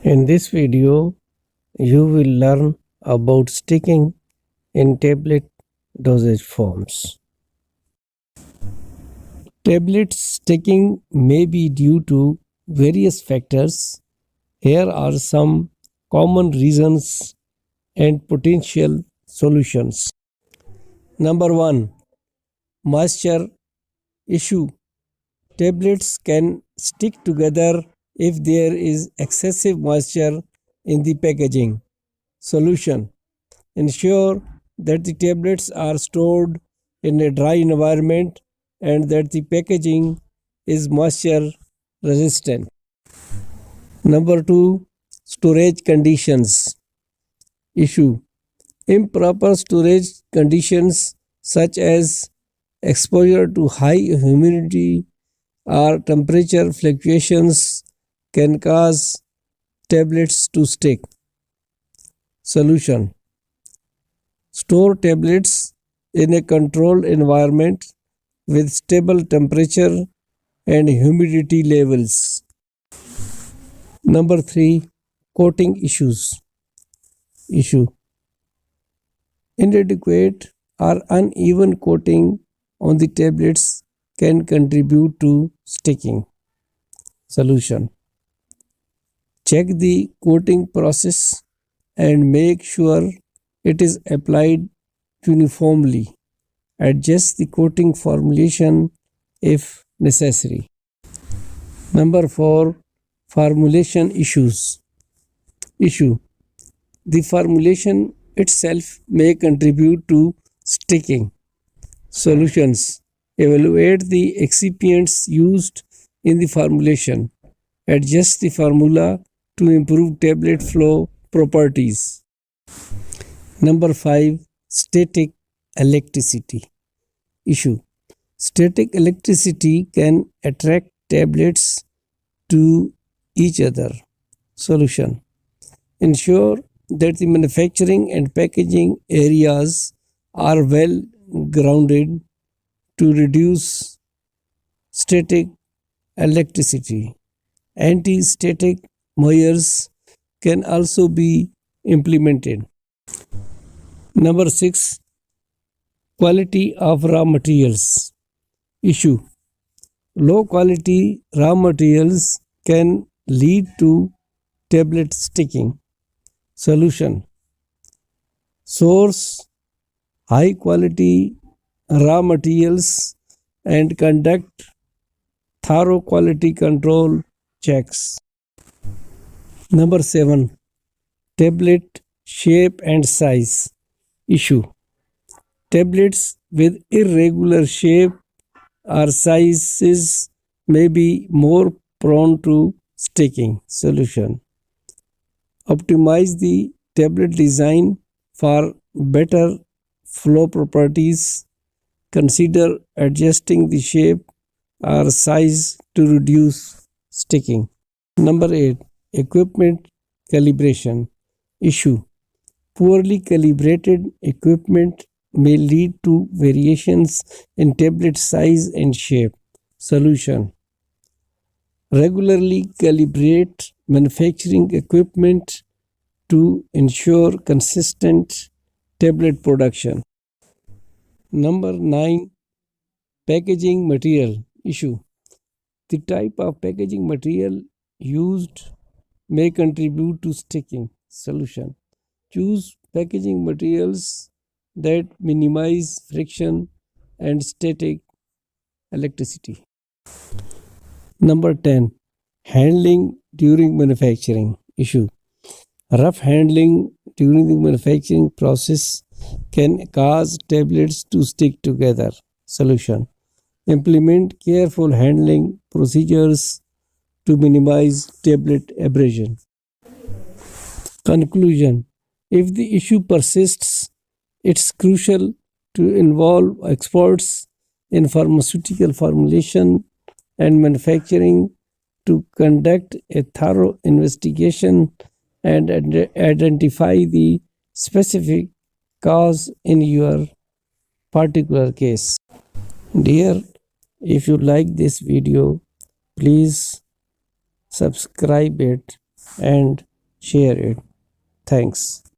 In this video, you will learn about sticking in tablet dosage forms. Tablet sticking may be due to various factors. Here are some common reasons and potential solutions. Number 1. Moisture issue. Tablets can stick together if there is excessive moisture in the packaging. Solution: ensure that the tablets are stored in a dry environment and that the packaging is moisture resistant. Number 2. Storage conditions. Issue: improper storage conditions such as exposure to high humidity or temperature fluctuations can cause tablets to stick. Solution: store tablets in a controlled environment with stable temperature and humidity levels. Number 3. Coating issues. Issue: inadequate or uneven coating on the tablets can contribute to sticking. Solution: check the coating process and make sure it is applied uniformly. Adjust the coating formulation if necessary. Number 4. Formulation issues. Issue: the formulation itself may contribute to sticking. Solutions: evaluate the excipients used in the formulation. Adjust the formula to improve tablet flow properties. Number 5. Static electricity. Issue: static electricity can attract tablets to each other. Solution: ensure that the manufacturing and packaging areas are well grounded to reduce static electricity. Anti-static measures can also be implemented. Number 6. Quality of raw materials. Issue: low quality raw materials can lead to tablet sticking. Solution: source high quality raw materials and conduct thorough quality control checks. Number 7. Tablet shape and size. Issue: tablets with irregular shape or sizes may be more prone to sticking. Solution: optimize the tablet design for better flow properties. Consider adjusting the shape or size to reduce sticking. Number 8. Equipment calibration. Issue: poorly calibrated equipment may lead to variations in tablet size and shape. Solution: regularly calibrate manufacturing equipment to ensure consistent tablet production. Number 9. Packaging material. Issue: the type of packaging material used may contribute to sticking. Solution: choose packaging materials that minimize friction and static electricity. Number 10. Handling during manufacturing. Issue: rough handling during the manufacturing process can cause tablets to stick together. Solution: implement careful handling procedures to minimize tablet abrasion. Conclusion: if the issue persists, it's crucial to involve experts in pharmaceutical formulation and manufacturing to conduct a thorough investigation and identify the specific cause in your particular case. Dear, if you like this video, please subscribe it and share it. Thanks.